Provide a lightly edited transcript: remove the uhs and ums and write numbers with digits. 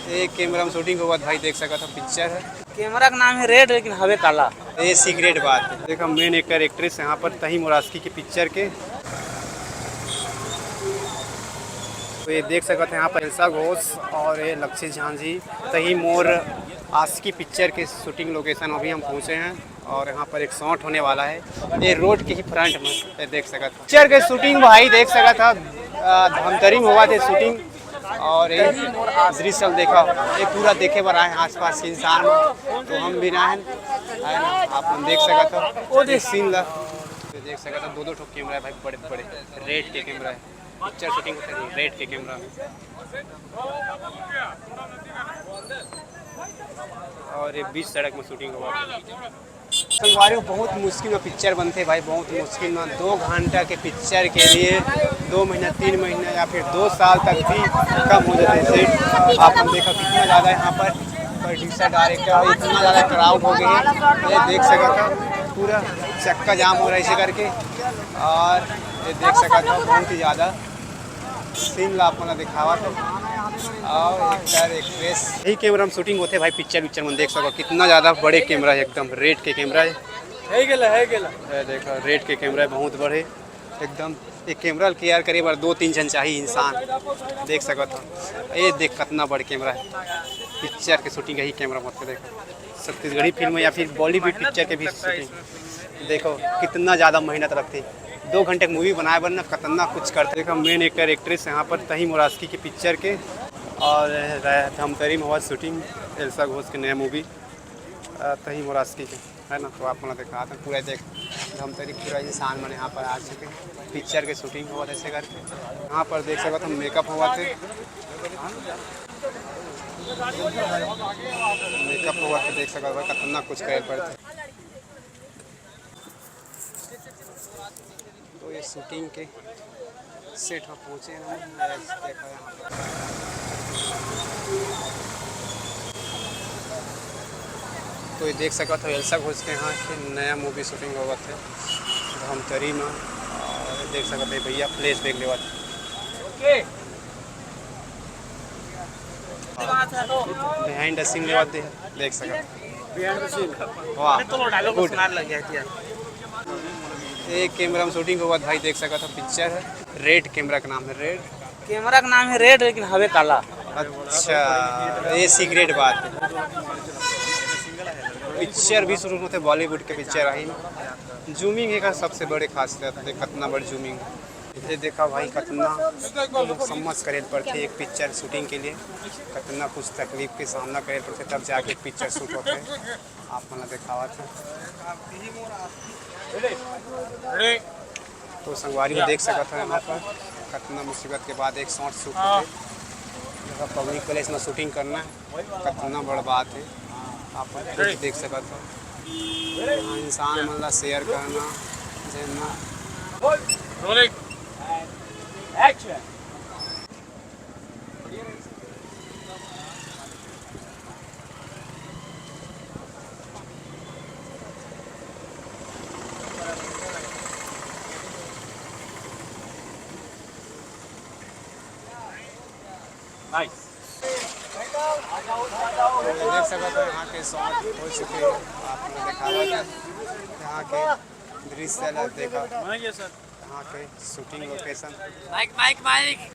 एक कैमरा में शूटिंग के बाद भाई देख सका था पिक्चर है। कैमरा का नाम है रेड लेकिन हवे काला। ये सीक्रेट बात है। देखा मेन एक्टर एक्ट्रेस यहाँ पर तही मुरास्की की पिक्चर के। तो ये देख सकते हैं यहाँ पर एल्सा घोष और ये लक्ष्य झांझी तही मोर आस्की पिक्चर के शूटिंग लोकेशन अभी हम पहुँचे हैं और यहाँ पर एक शॉट होने वाला है ये रोड के ही फ्रंट में। ये देख सका था पिक्चर के शूटिंग भाई देख सका था धमतरी में हुआ थे शूटिंग और ये दृश्य देखा ये पूरा देखे पर आए आसपास के इंसान तो हम भी ना है ना आप लोग देख सका था वो देख सीन ला देख सका था दो ठो कैमरा है भाई बड़े बड़े रेड के कैमरा है पिक्चर शूटिंग होते हैं रेड के कैमरा और ये बीच सड़क में शूटिंग हुआ। संगवारी बहुत मुश्किल में पिक्चर बनते भाई बहुत मुश्किल में 2 घंटा के पिक्चर के लिए 2 महीना 3 महीना या फिर 2 साल तक भी कम हो जाते हैं सेट। आपने देखा कितना ज़्यादा यहाँ पर प्रोड्यूसर डायरेक्टर इतना ज़्यादा क्राउड हो गए हैं ये देख सका था पूरा चक्का जाम हो रहा है इसे करके और ये देख सका था बहुत ही ज़्यादा सीन ला अपना दिखावा था और एक्टर एक्ट्रेस यही कैमरा में शूटिंग होते भाई पिक्चर में देख सको कितना ज़्यादा बड़े कैमरा है एकदम रेड के कैमरा है देखो रेड के कैमरा है बहुत बड़े एकदम एक कैमरा केयर करे बार 2-3 जन चाहिए इंसान देख सको था ये देख कितना बड़ा कैमरा है पिक्चर के शूटिंग यही कैमरा मत देखो छत्तीसगढ़ी फिल्म या फिर बॉलीवुड पिक्चर के भी शूटिंग देखो कितना ज़्यादा मेहनत रखते 2 घंटे की मूवी बनाए बनना कितना कुछ करते। देखो मेन एक्टर एक्ट्रेस यहाँ पर तही मुरास्की की पिक्चर के और धमतरी में हुआ शूटिंग एल्सा घोष के नया मूवी तही मुरास्की के है ना। तो आप लोग देखा था पूरा देख धमतरी पूरा इंसान मैंने यहाँ पर आ चुके पिक्चर के शूटिंग हुआ ऐसे करके यहाँ पर देख सका था मेकअप हुआ थे देख सका था कितना कुछ कर पड़ते। तो ये शूटिंग के सेट में पहुँचे हैं देखा यहाँ पर तो ये देख सका था एल्सा घोष के यहाँ के नया मूवी शूटिंग हुआ थे धमतरी में और देख सका थे भैया प्लेस देख लेवा थे बिहाइंड द सीन लेवा थे देख सका एक कैमरा में शूटिंग हुआ भाई देख सका था पिक्चर है रेड कैमरा का नाम है रेड कैमरा का नाम है रेड लेकिन हवे काला। अच्छा ये सीक्रेट बात है। पिक्चर भी शुरू होते बॉलीवुड के पिक्चर आई जूमिंग है का सबसे बड़े खासियत है कितना बड़ी जूमिंग ये देखा भाई कितना समझ करे पड़ते एक पिक्चर शूटिंग के लिए कितना कुछ तकलीफ के सामना करे पड़ते तब जाके पिक्चर शूट होते हैं आप मैंने देखा था। तो संगवारी में देख सका था यहाँ पर कितना मुसीबत के बाद एक शॉट शूट होते पब्लिक प्लेस में शूटिंग करना कितना बड़ा बात है आप देख सका था इंसान मतलब शेयर करना जेना नाइस देख सका था यहाँ के शॉट हो चुके हैं आपने देखा था यहाँ के दृश्य देखा यहाँ के शूटिंग लोकेशन।